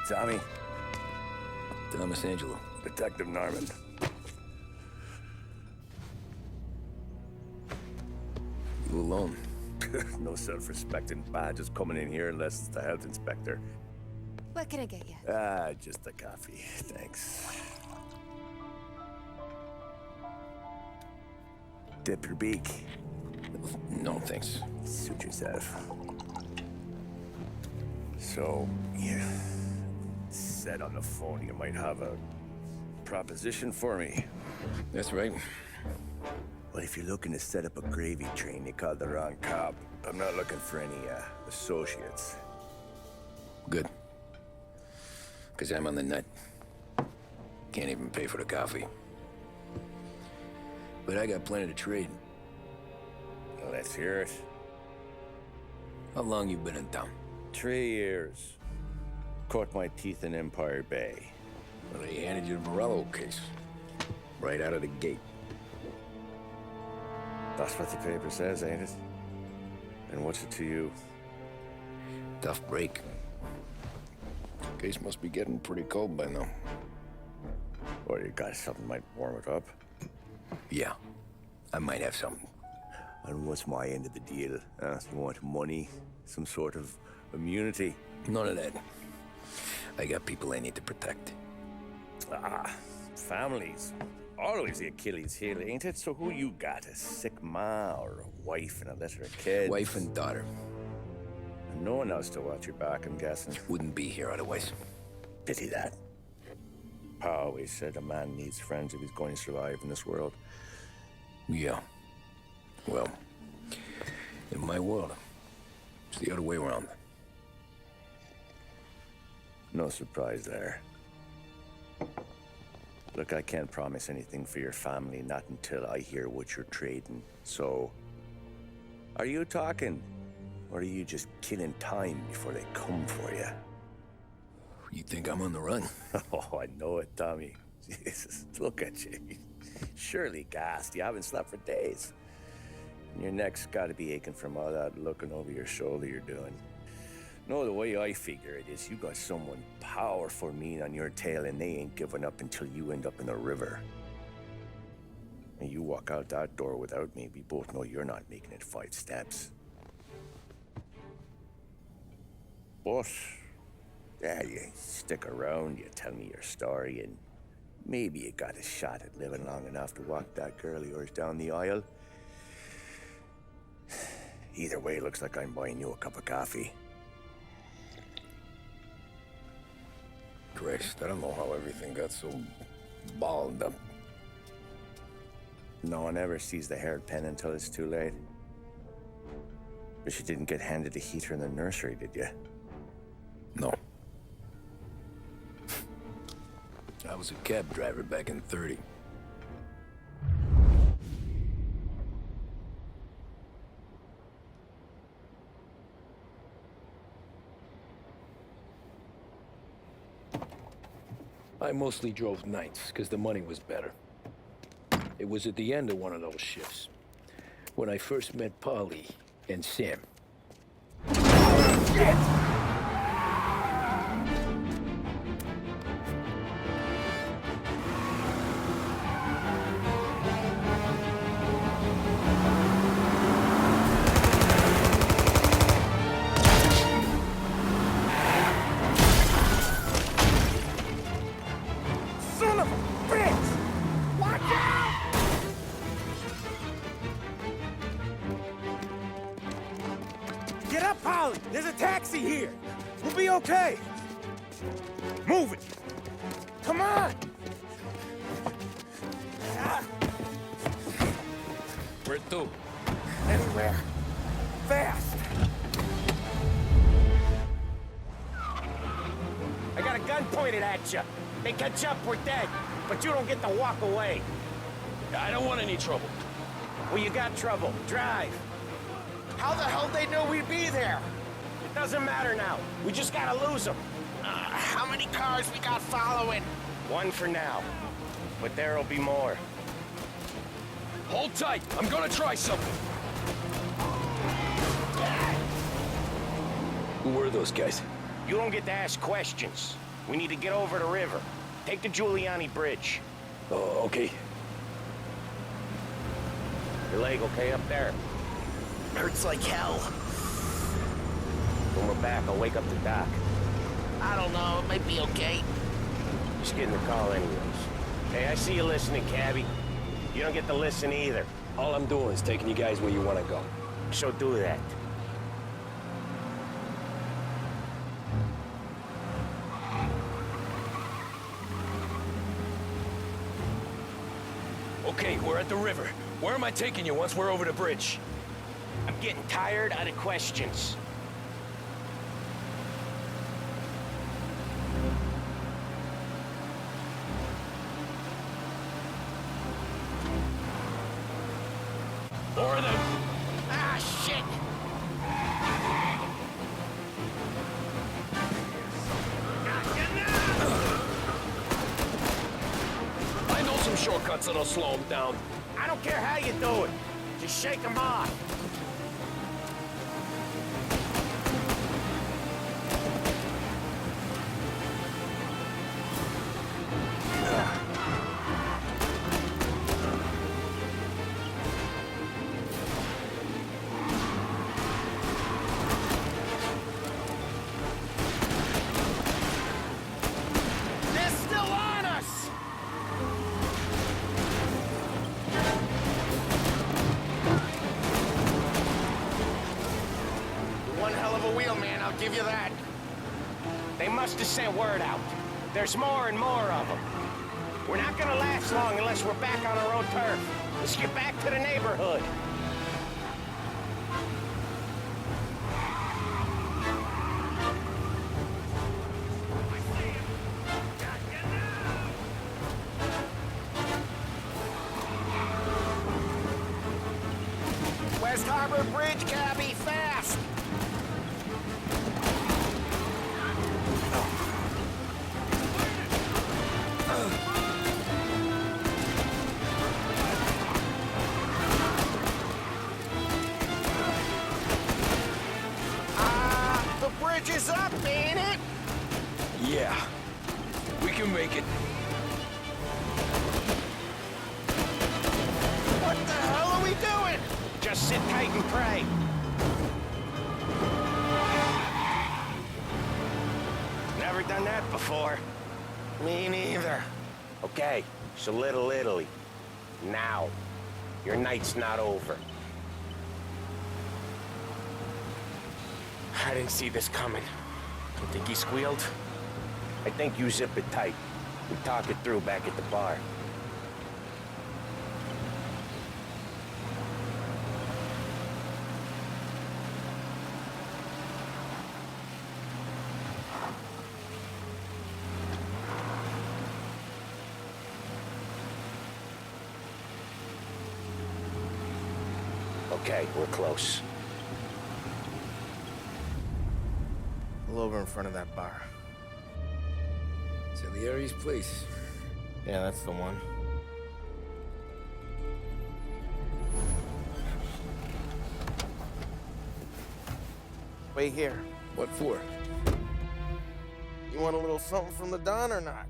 Tommy. Thomas Angelo. Detective Norman. You alone? No self-respecting badges coming in here unless it's the health inspector. What can I get you? Just a coffee, thanks. Dip your beak. No, thanks. Suit yourself. So, you said on the phone you might have a proposition for me. That's right. Well, if you're looking to set up a gravy train, you called the wrong cop. I'm not looking for any, associates. Good. Because I'm on the nut. Can't even pay for the coffee. But I got plenty to trade. Well, let's hear it. How long you been in town? 3 years. Caught my teeth in Empire Bay. Well, they handed you the Morello case. Right out of the gate. That's what the paper says, ain't it? And what's it to you? Tough break. Case must be getting pretty cold by now. Or you got something might warm it up? Yeah, I might have something. And what's my end of the deal? You want money? Some sort of immunity? None of that. I got people I need to protect. Families. Always the Achilles heel, ain't it? So who you got? A sick ma or a wife and a litter of kids? Wife and daughter. And no one else to watch your back, I'm guessing. Wouldn't be here otherwise. Pity that. Pa always said a man needs friends if he's going to survive in this world. Yeah. Well, in my world, it's the other way around. No surprise there. Look, I can't promise anything for your family, not until I hear what you're trading. So, are you talking? Or are you just killing time before they come for you? You think I'm on the run? Oh, I know it, Tommy. Jesus, look at you. Surely gassed. You haven't slept for days. And your neck's got to be aching from all that looking over your shoulder you're doing. No, the way I figure it is you got someone powerful mean on your tail and they ain't giving up until you end up in the river. And you walk out that door without me, we both know you're not making it 5 steps. But, yeah, you stick around, you tell me your story, and maybe you got a shot at living long enough to walk that girl of yours down the aisle. Either way, it looks like I'm buying you a cup of coffee. Christ, I don't know how everything got so balled up. No one ever sees the haired pen until it's too late. But you didn't get handed a heater in the nursery, did you? No. I was a cab driver back in '30. I mostly drove nights, because the money was better. It was at the end of one of those shifts, when I first met Polly and Sam. Shit! Get up, Polly! There's a taxi here! We'll be okay! Move it! Come on! Where to? Anywhere. Fast! I got a gun pointed at you. They catch up, we're dead. But you don't get to walk away. I don't want any trouble. Well, you got trouble. Drive. How the hell they know we'd be there? It doesn't matter now. We just gotta lose them. How many cars we got following? 1 for now. But there'll be more. Hold tight. I'm gonna try something. Who were those guys? You don't get to ask questions. We need to get over the river. Take the Giuliani Bridge. Oh, okay. Your leg okay up there? Hurts like hell. When we're back, I'll wake up the doc. I don't know, it might be okay. Just getting the call anyways. Hey, I see you listening, cabbie. You don't get to listen either. All I'm doing is taking you guys where you want to go. So do that. Okay, we're at the river. Where am I taking you once we're over the bridge? I'm getting tired of the questions. More of them! Ah, shit! I know some shortcuts that'll slow them down. I don't care how you do it. Just shake them off. They're still on us! One hell of a wheel, man, I'll give you that. They must have sent word out. There's more and more of them. We're not gonna last long unless we're back on our own turf. Let's get back to the neighborhood. West Harbor Bridge, cabbie, fast! The bridge is up, ain't it? Yeah. We can make it. What the hell are we doing? Just sit tight and pray. Never done that before. Me neither. Okay, so Little Italy. Now. Your night's not over. I didn't see this coming. You think he squealed? I think you zip it tight. We talk it through back at the bar. Okay, we're close. Pull over in front of that bar. Salieri's place. Yeah, that's the one. Wait here. What for? You want a little something from the Don or not?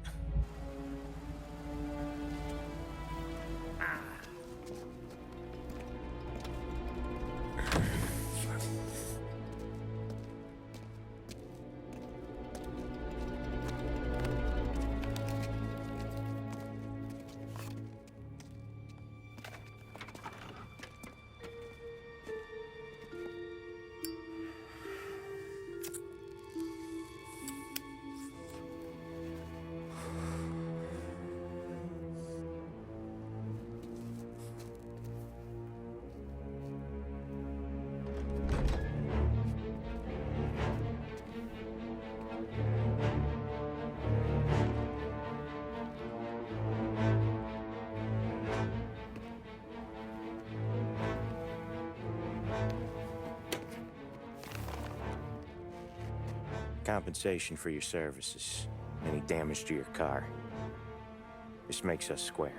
Compensation for your services. Any damage to your car. This makes us square.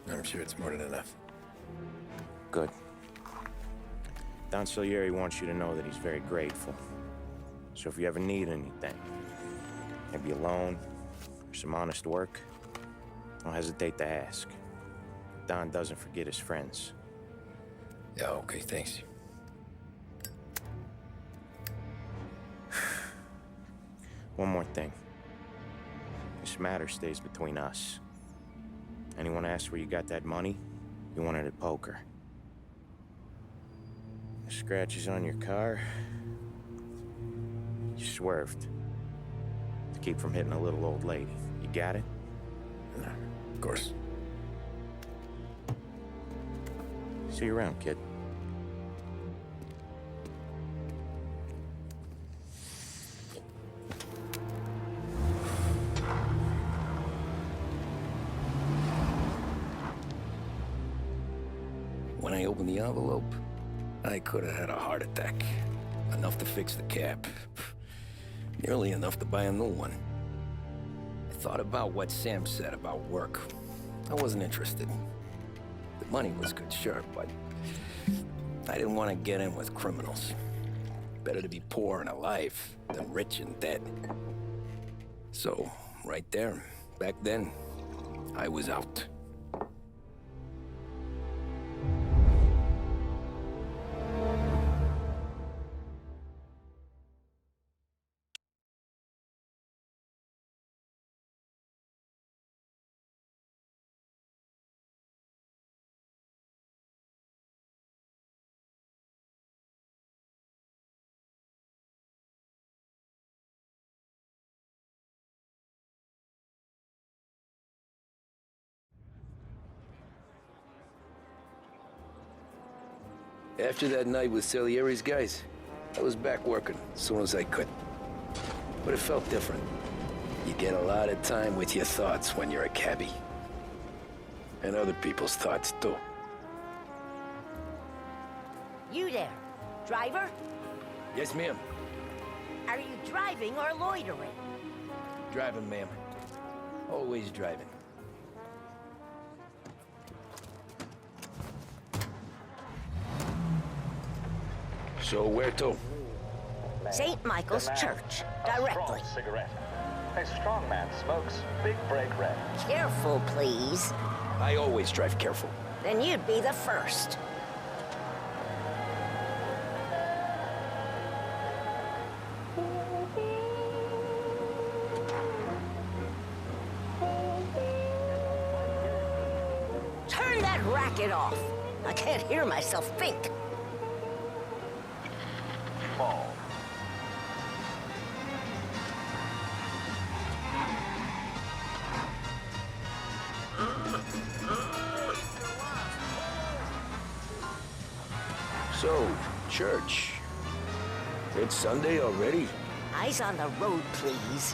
I'm sure it's more than enough. Good. Don Salieri wants you to know that he's very grateful. So if you ever need anything, maybe a loan or some honest work, don't hesitate to ask. Don doesn't forget his friends. Yeah, okay, thanks. One more thing. This matter stays between us. Anyone asks where you got that money, you won it at poker. The scratches on your car, you swerved to keep from hitting a little old lady. You got it? Of course. See you around, kid. When I opened the envelope, I could have had a heart attack. Enough to fix the cab. Nearly enough to buy a new one. I thought about what Sam said about work. I wasn't interested. The money was good, sure, but I didn't want to get in with criminals. Better to be poor and alive than rich and dead. So, right there, back then, I was out. After that night with Salieri's guys, I was back working as soon as I could. But it felt different. You get a lot of time with your thoughts when you're a cabbie. And other people's thoughts, too. You there, driver? Yes, ma'am. Are you driving or loitering? Driving, ma'am. Always driving. So where to? St. Michael's Church, directly. Strong cigarette. A strong man smokes big break red. Careful, please. I always drive careful. Then you'd be the first. Turn that racket off. I can't hear myself think. Fall. So, church. It's Sunday already? Eyes on the road, please.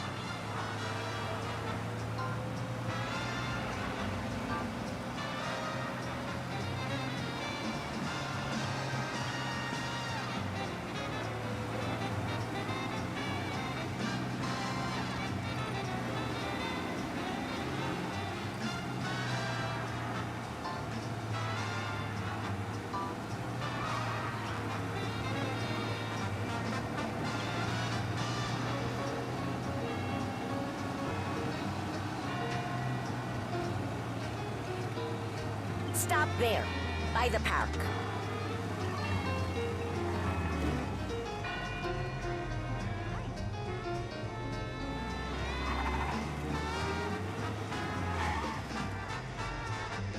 Stop there, by the park.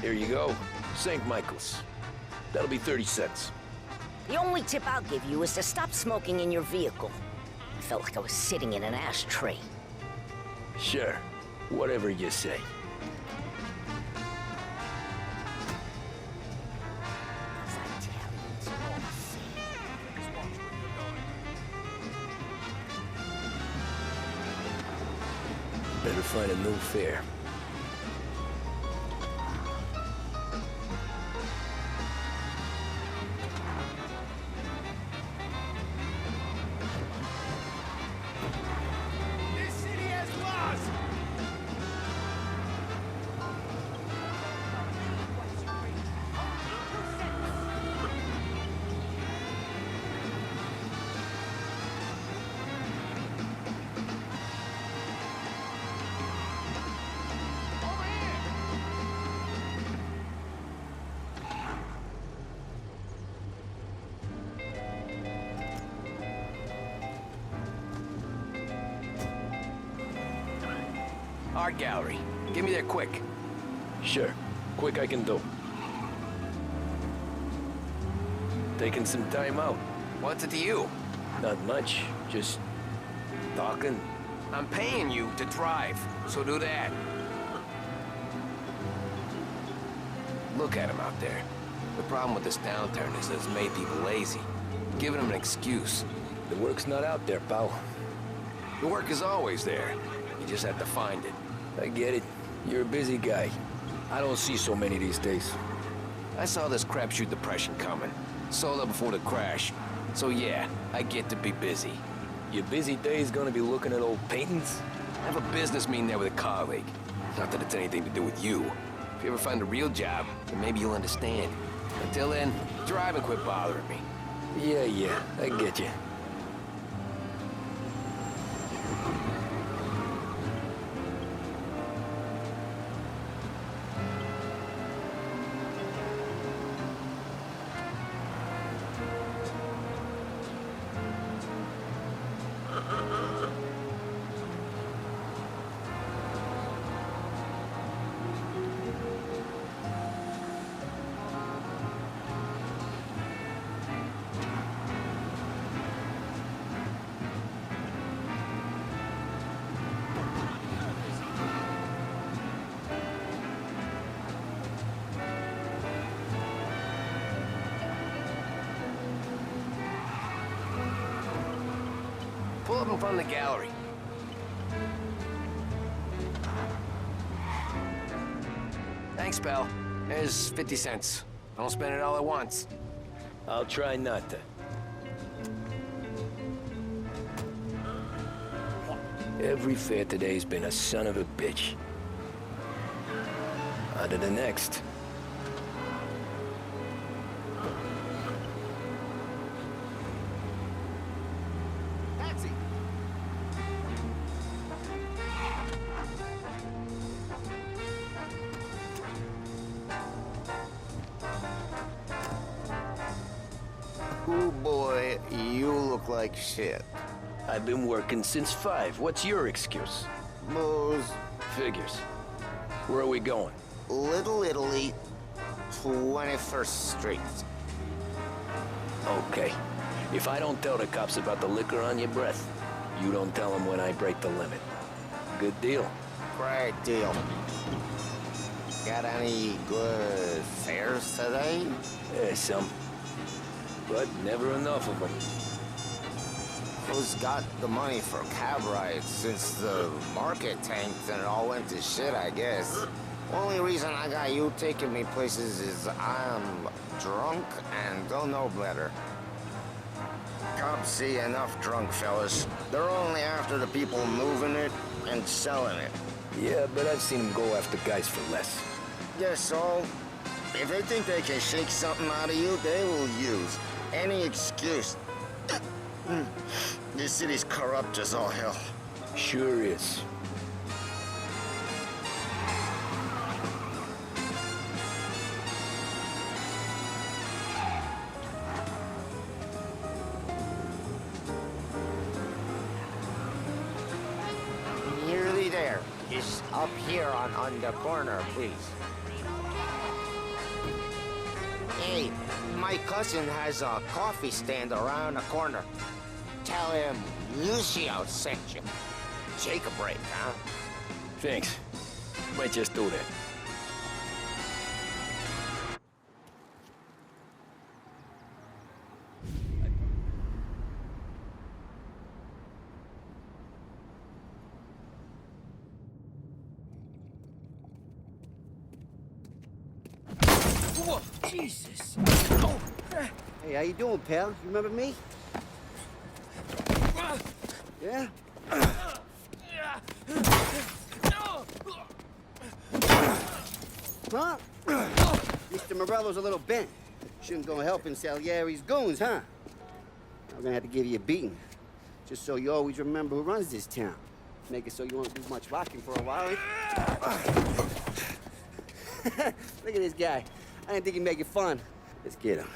Here you go. St. Michael's. That'll be 30 cents. The only tip I'll give you is to stop smoking in your vehicle. I felt like I was sitting in an ashtray. Sure. Whatever you say. Better find a new fare. This city has laws! art gallery. Get me there quick. Sure. Quick I can do. Taking some time out. What's it to you? Not much. Just talking. I'm paying you to drive, so do that. Look at him out there. The problem with this downturn is that it's made people lazy. Giving them an excuse. The work's not out there, pal. The work is always there. You just have to find it. I get it. You're a busy guy. I don't see so many these days. I saw this crapshoot depression coming. Sold up before the crash. So yeah, I get to be busy. Your busy day's gonna be looking at old paintings? I have a business meeting there with a colleague. Not that it's anything to do with you. If you ever find a real job, then maybe you'll understand. Until then, drive and quit bothering me. Yeah, I get you. Pull up in front of the gallery. Thanks, pal. There's 50 cents. Don't spend it all at once. I'll try not to. Every fare today's been a son of a bitch. On to the next. Taxi! Ooh, boy, you look like shit. I've been working since 5. What's your excuse? Booze, Figures. Where are we going? Little Italy, 21st Street. Okay. If I don't tell the cops about the liquor on your breath, you don't tell them when I break the limit. Good deal. Great deal. Got any good fares today? Some. But never enough of them. Who's got the money for cab rides since the market tanked and it all went to shit, I guess? Only reason I got you taking me places is I'm drunk and don't know better. Cops see enough drunk fellas. They're only after the people moving it and selling it. Yeah, but I've seen them go after guys for less. Yeah, so if they think they can shake something out of you, they will use any excuse. This city's corrupt as all hell. Sure is. Nearly there. Just up here on the corner, please. Hey, my cousin has a coffee stand around the corner. Tell him Lucio sent you. Take a break, huh? Thanks. Might just do that. Whoa, Jesus! Hey, how you doing, pal? You remember me? Yeah? Huh? Mr. Morello's a little bent. Shouldn't go helping Salieri's goons, huh? I'm gonna have to give you a beating. Just so you always remember who runs this town. Make it so you won't do much rocking for a while. Look at this guy. I didn't think he'd make it fun. Let's get him.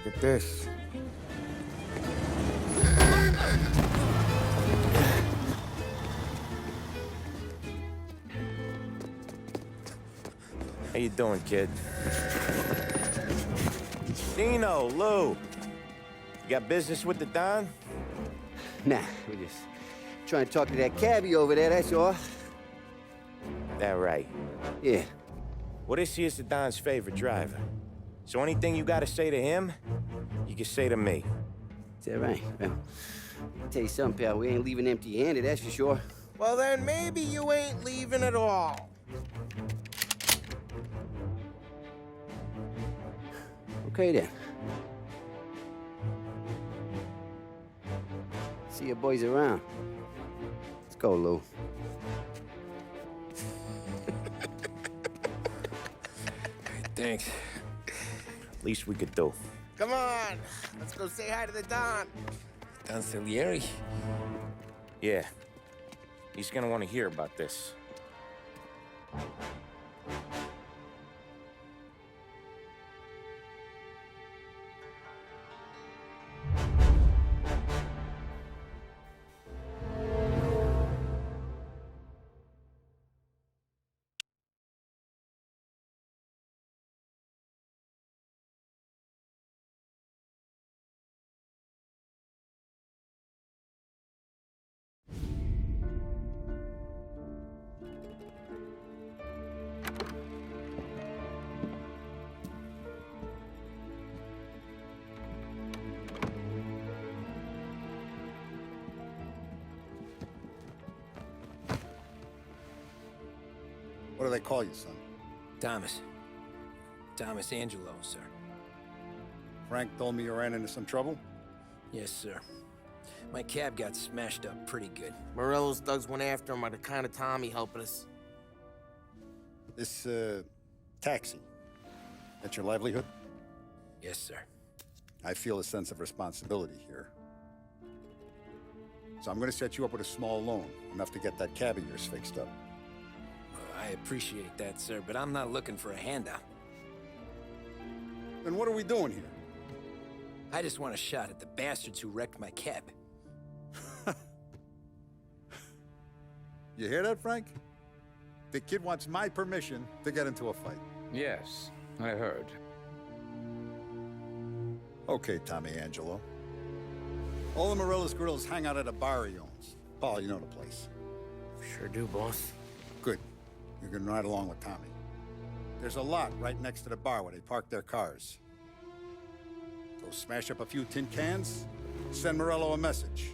Look at this. How you doing, kid? Dino, Lou. You got business with the Don? Nah, we're just trying to talk to that cabbie over there, that's all. That right. Yeah. Well, this here's the Don's favorite driver. So anything you gotta say to him, you can say to me. Is that right? Well, I'll tell you something, pal. We ain't leaving empty-handed, that's for sure. Well, then maybe you ain't leaving at all. Okay, then. See your boys around. Let's go, Lou. Thanks. Least we could do. Come on, let's go say hi to the Don. Don Salieri? Yeah. He's gonna want to hear about this. What do they call you, son? Thomas. Thomas Angelo, sir. Frank told me you ran into some trouble? Yes, sir. My cab got smashed up pretty good. Morello's thugs went after him by the kind of Tommy helping us. This, taxi. That's your livelihood? Yes, sir. I feel a sense of responsibility here. So I'm gonna set you up with a small loan, enough to get that cab of yours fixed up. I appreciate that, sir, but I'm not looking for a handout. Then what are we doing here? I just want a shot at the bastards who wrecked my cab. You hear that, Frank? The kid wants my permission to get into a fight. Yes, I heard. Okay, Tommy Angelo. All the Morello's girls hang out at a bar he owns. Paul, you know the place. Sure do, boss. Good. You can ride along with Tommy. There's a lot right next to the bar where they park their cars. Go smash up a few tin cans, send Morello a message.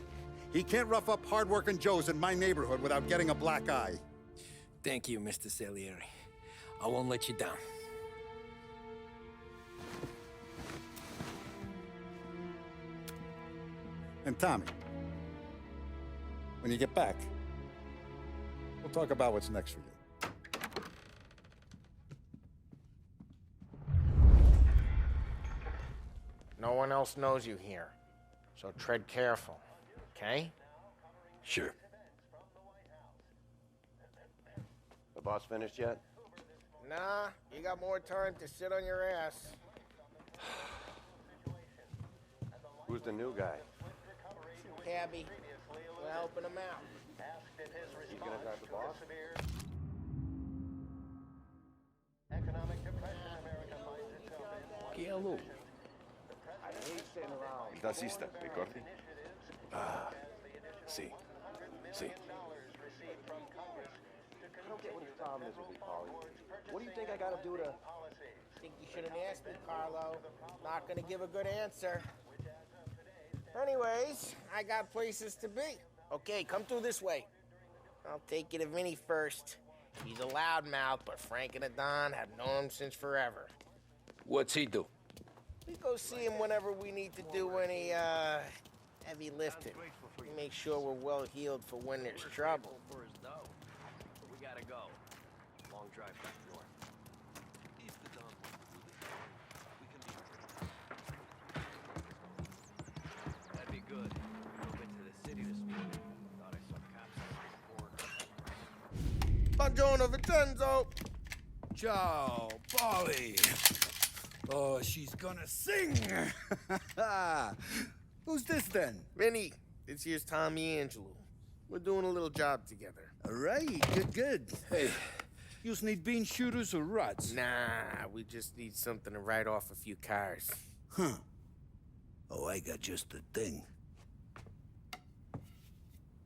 He can't rough up hard-working Joes in my neighborhood without getting a black eye. Thank you, Mr. Salieri. I won't let you down. And Tommy, when you get back, we'll talk about what's next for you. No one else knows you here, so tread careful, okay? Sure. The boss finished yet? Nah, you got more time to sit on your ass. Who's the new guy? Cabby, we're helping him out. He's gonna drive the boss? ¿Qué aló? Taxista, Ricordi? Ah, sí, sí. I don't get what his problem is with me, Paulie. What do you think I gotta do to... Think you shouldn't ask me, Carlo. Not gonna give a good answer. Anyways, I got places to be. Okay, come through this way. I'll take you to Vinny first. He's a loudmouth, but Frank and the Don have known him since forever. What's he do? We go see him whenever we need to do any, heavy lifting. We make sure we're well healed for when there's trouble. We gotta go. Long drive back north. If the Don wants to do this, we can be... That'd be good. Drove into the city this morning. Thought I saw cops on the border. Buongiorno, Vincenzo! Ciao, Polly. Oh, she's gonna sing! Who's this then? Vinny, this here's Tommy Angelo. We're doing a little job together. All right, good. Hey, you need bean shooters or rods? Nah, we just need something to write off a few cars. Huh. Oh, I got just the thing.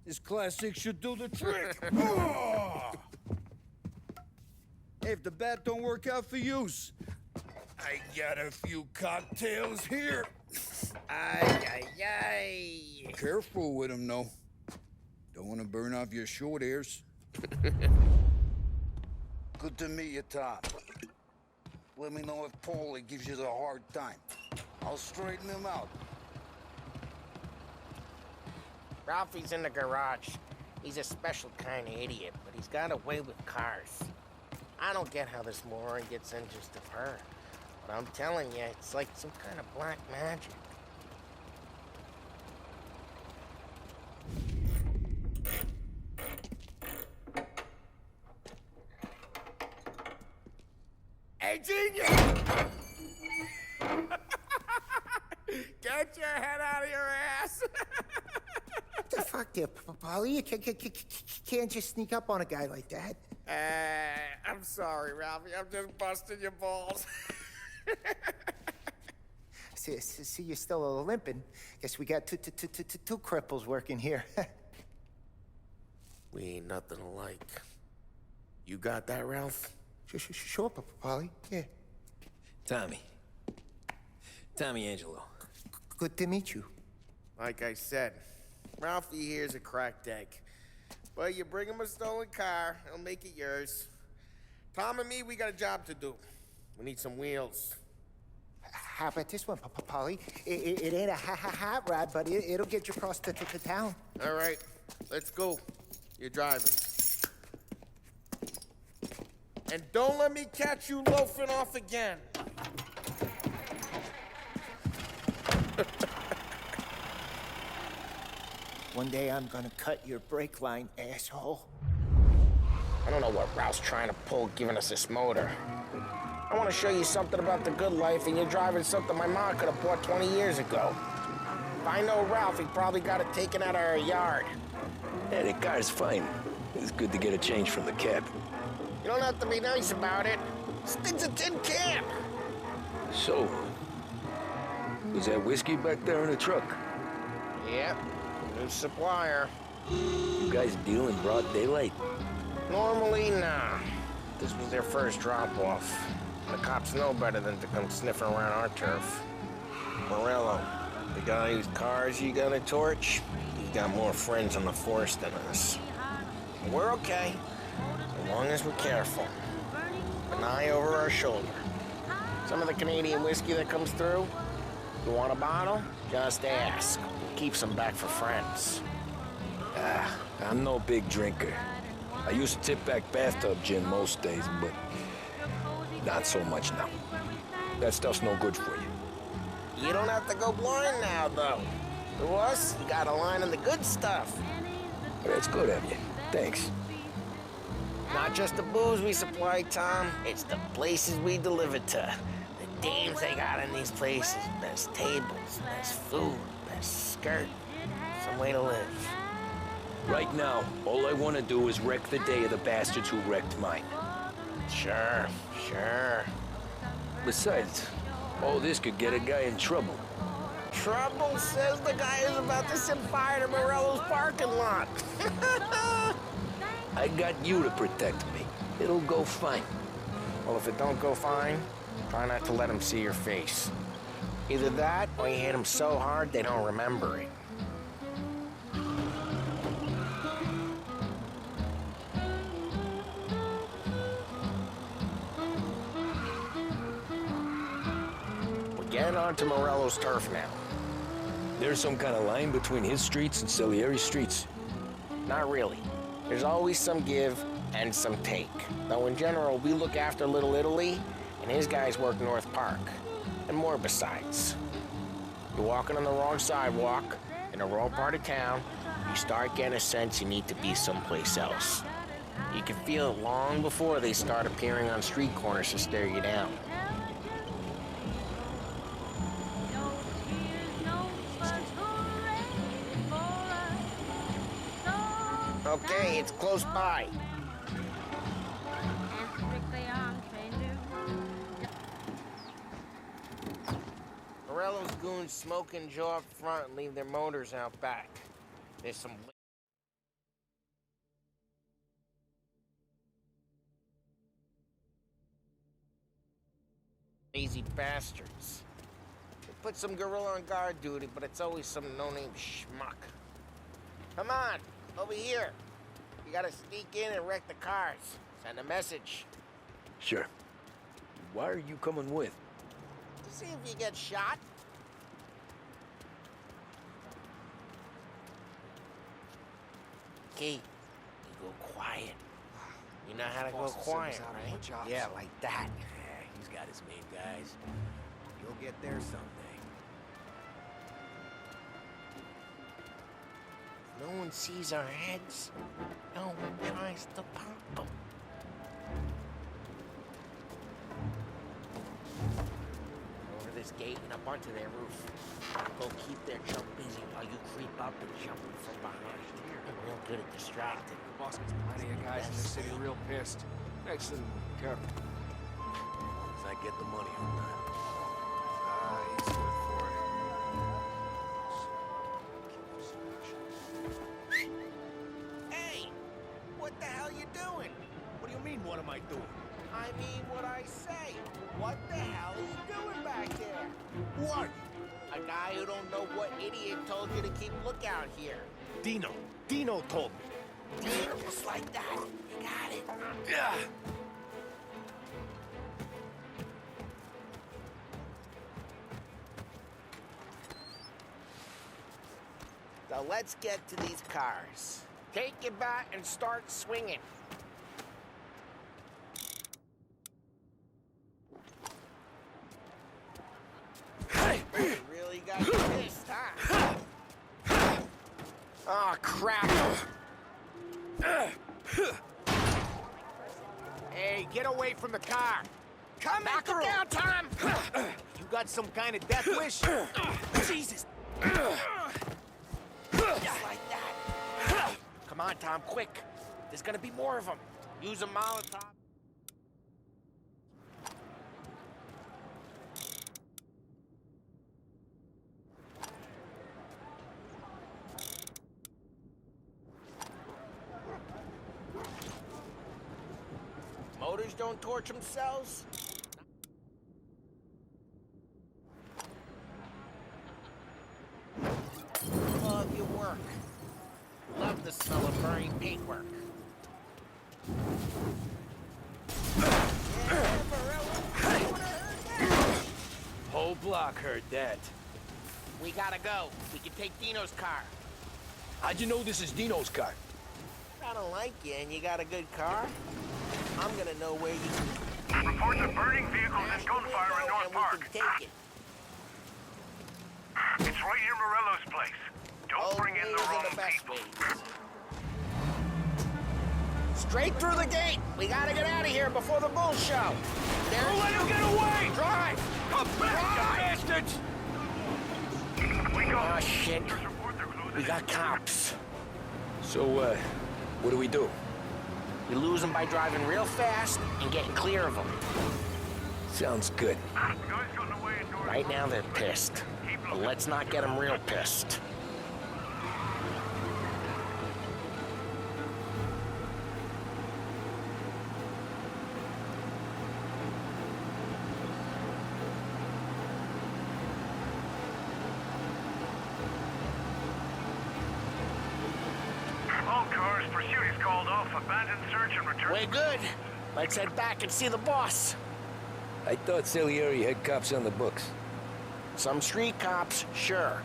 This classic should do the trick. Oh! Hey, if the bat don't work out for yous, I got a few cocktails here. Ay. Careful with them, though. Don't want to burn off your short hairs. Good to meet you, Tom. Let me know if Paulie gives you the hard time. I'll straighten him out. Ralphie's in the garage. He's a special kind of idiot, but he's got a way with cars. I don't get how this moron gets in just of her. But I'm telling you, it's like some kind of black magic. Hey, genius! Get your head out of your ass! What the fuck there, Paulie? You can't just sneak up on a guy like that. I'm sorry, Ralphie. I'm just busting your balls. See, you're still limping. Guess we got two cripples working here. We ain't nothing alike. You got that, Ralph? Sure, Paulie. Yeah. Tommy Angelo. Good to meet you. Like I said, Ralphie here's a cracked egg. But you bring him a stolen car, he'll make it yours. Tom and me, we got a job to do. We need some wheels. How about this one, Paulie? It ain't a hot rod, but it'll get you across to town. All right, let's go. You're driving. And don't let me catch you loafing off again. One day I'm gonna cut your brake line, asshole. I don't know what Ralph's trying to pull giving us this motor. I want to show you something about the good life, and you're driving something my mom could have bought 20 years ago. If I know Ralph, he probably got it taken out of our yard. Yeah, the car's fine. It's good to get a change from the cab. You don't have to be nice about it. This thing's a tin can. So, was that whiskey back there in the truck? Yep, new supplier. You guys deal in broad daylight? Normally, nah. This was their first drop-off. The cops know better than to come sniffing around our turf. Morello, the guy whose cars you got a torch, he's got more friends on the force than us. We're okay, as long as we're careful. An eye over our shoulder. Some of the Canadian whiskey that comes through, you want a bottle? Just ask. Keep some back for friends. I'm no big drinker. I used to tip back bathtub gin most days, but not so much now. That stuff's no good for you. You don't have to go blind now, though. To us, you got a line on the good stuff. That's good of you. Thanks. Not just the booze we supply, Tom. It's the places we deliver to. The dames they got in these places. Best tables, best food, best skirt. Some way to live. Right now, all I want to do is wreck the day of the bastards who wrecked mine. Sure. Besides, all this could get a guy in trouble. Trouble says the guy is about to set fire to Morello's parking lot. I got you to protect me. It'll go fine. Well, if it don't go fine, try not to let them see your face. Either that, or you hit them so hard they don't remember it. We're getting onto Morello's turf now. There's some kind of line between his streets and Salieri's streets? Not really. There's always some give and some take. Though in general, we look after Little Italy, and his guys work North Park. And more besides. You're walking on the wrong sidewalk, in the wrong part of town, you start getting a sense you need to be someplace else. You can feel it long before they start appearing on street corners to stare you down. Okay, it's close by. Morello's goons smoke and jaw up front and leave their motors out back. There's some lazy bastards. They put some gorilla on guard duty, but it's always some no-name schmuck. Come on, over here. You gotta sneak in and wreck the cars. Send a message. Sure. Why are you coming with? To see if you get shot. Okay, you go quiet. You know how to go quiet, right? Yeah, like that. Yeah, he's got his main guys. You'll get there someday. No one sees our heads. No one tries to pop them. Over this gate and up onto their roof. Go keep their chump busy while you creep up and jump from behind. They're real good at distracting. The boss gets plenty of guys in the city real pissed. Makes them careful. As long as I get the money on that. He's good for it. Hey! What the hell you doing? What do you mean, what am I doing? I mean what I say. What the hell are you doing back there? Who are you? A guy who don't know what idiot told you to keep lookout here. Dino. Dino told me. Dino, just like that. You got it. Yeah. So let's get to these cars. Take your bat and start swinging. You really got pissed, huh? Oh, crap. Hey, get away from the car! Come knock it down, Tom! You got some kind of death wish? Jesus! Just like that. Come on, Tom, quick. There's gonna be more of them. Use a Molotov. Motors don't torch themselves. Love your work. Love the smell of burning paintwork. Whole block heard that. We gotta go. We can take Dino's car. How'd you know this is Dino's car? I don't like you and you got a good car. I'm gonna know where you... Reports of burning vehicles and gunfire in North Park. We can take it. It's right near Morello's place. Don't bring in the wrong people. Straight through the gate. We gotta get out of here before the bull show. Don't let him get away! Drive! Come back, you bastards! Oh, shit. We got cops. So, what do we do? You lose them by driving real fast and getting clear of them. Sounds good. Right now they're pissed. But let's not get them real pissed. All cars, pursuit is called off. Abandon search and return. We're good. Let's head back and see the boss. I thought Salieri had cops on the books. Some street cops, sure.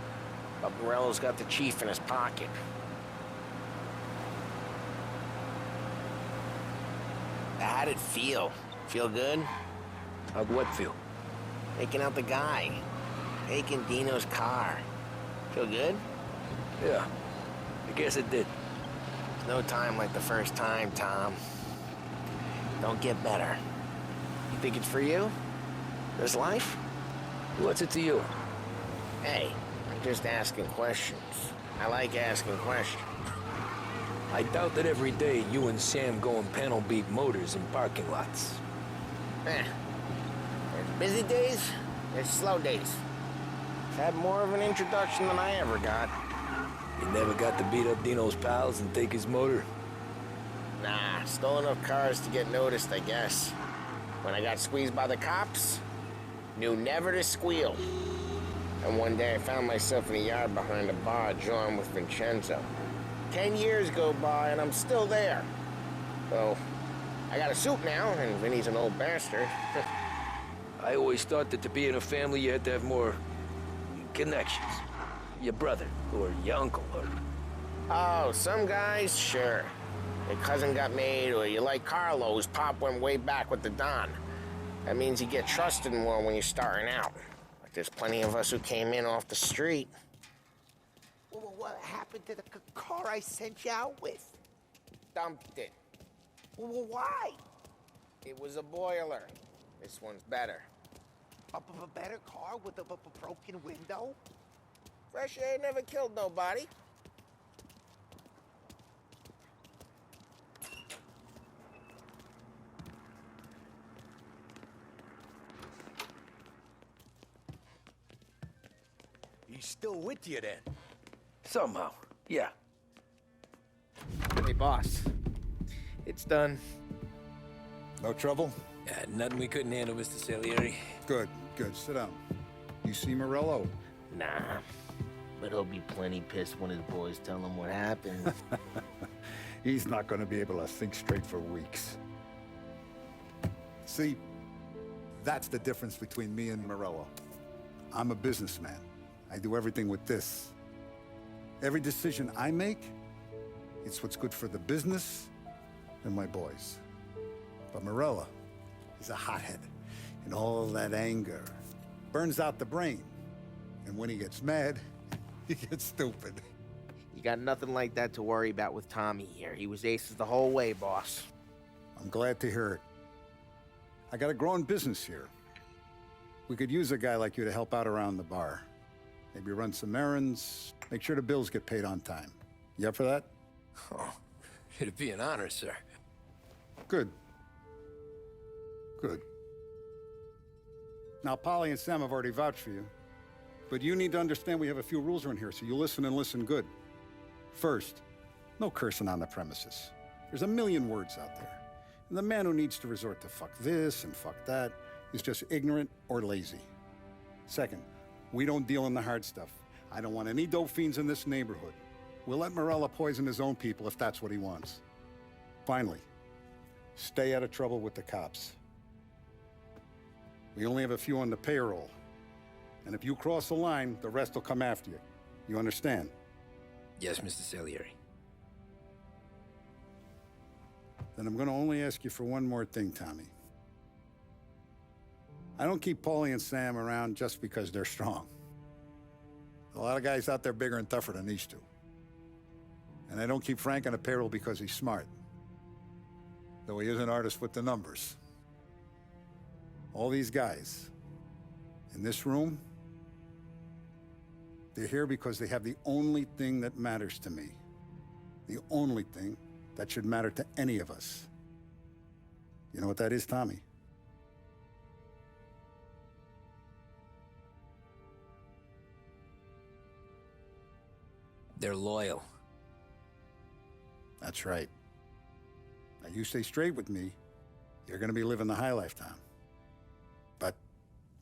But Morello's got the chief in his pocket. How'd it feel? Feel good? How'd what feel? Taking out the guy. Taking Dino's car. Feel good? Yeah, I guess it did. There's no time like the first time, Tom. Don't get better. You think it's for you? This life? What's it to you? Hey, I'm just asking questions. I like asking questions. I doubt that every day you and Sam go and panel beat motors in parking lots. There's busy days, there's slow days. Had more of an introduction than I ever got. You never got to beat up Dino's pals and take his motor? Nah, stole enough cars to get noticed, I guess. When I got squeezed by the cops, knew never to squeal. And one day I found myself in a yard behind a bar drawing with Vincenzo. 10 years go by and I'm still there. So, I got a suit now, and Vinny's an old bastard. I always thought that to be in a family you had to have more connections. Your brother, or your uncle, or... Oh, some guys, sure. Your cousin got made, or you like Carlos, Pop went way back with the Don. That means you get trusted more when you're starting out. But there's plenty of us who came in off the street. Well, what happened to the car I sent you out with? Dumped it. Well, why? It was a boiler. This one's better. A better car with a broken window? Fresh air never killed nobody. He's still with you then? Somehow, yeah. Hey, boss. It's done. No trouble? Yeah, nothing we couldn't handle, Mr. Salieri. Good, good. Sit down. You see Morello? Nah. But he'll be plenty pissed when his boys tell him what happened. He's not going to be able to think straight for weeks. See, that's the difference between me and Morello. I'm a businessman. I do everything with this. Every decision I make, it's what's good for the business and my boys. But Morello, he's a hothead. And all that anger burns out the brain. And when he gets mad, he gets stupid. You got nothing like that to worry about with Tommy here. He was aces the whole way, boss. I'm glad to hear it. I got a growing business here. We could use a guy like you to help out around the bar. Maybe run some errands, make sure the bills get paid on time. You up for that? Oh, it'd be an honor, sir. Good. Good. Now, Polly and Sam have already vouched for you. But you need to understand we have a few rules around here, so you listen and listen good. First, no cursing on the premises. There's a million words out there. And the man who needs to resort to fuck this and fuck that is just ignorant or lazy. Second, we don't deal in the hard stuff. I don't want any dope fiends in this neighborhood. We'll let Morella poison his own people if that's what he wants. Finally, stay out of trouble with the cops. We only have a few on the payroll. And if you cross the line, the rest will come after you. You understand? Yes, Mr. Salieri. Then I'm going to only ask you for one more thing, Tommy. I don't keep Paulie and Sam around just because they're strong. A lot of guys out there bigger and tougher than these two. And I don't keep Frank on a payroll because he's smart. Though he is an artist with the numbers. All these guys in this room, they're here because they have the only thing that matters to me. The only thing that should matter to any of us. You know what that is, Tommy? They're loyal. That's right. Now, you stay straight with me, you're gonna be living the high life, Tom. But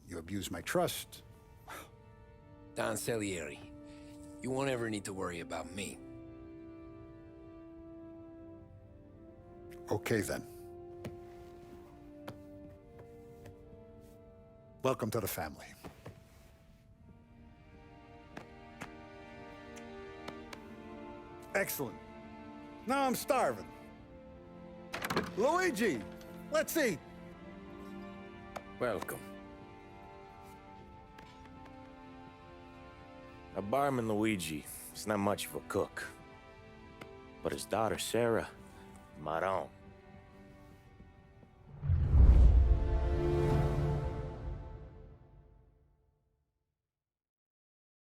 you abuse my trust. Don Salieri, you won't ever need to worry about me. Okay, then. Welcome to the family. Excellent. Now I'm starving. Luigi, let's eat. Welcome. A barman Luigi is not much of a cook. But his daughter, Sarah, Maron,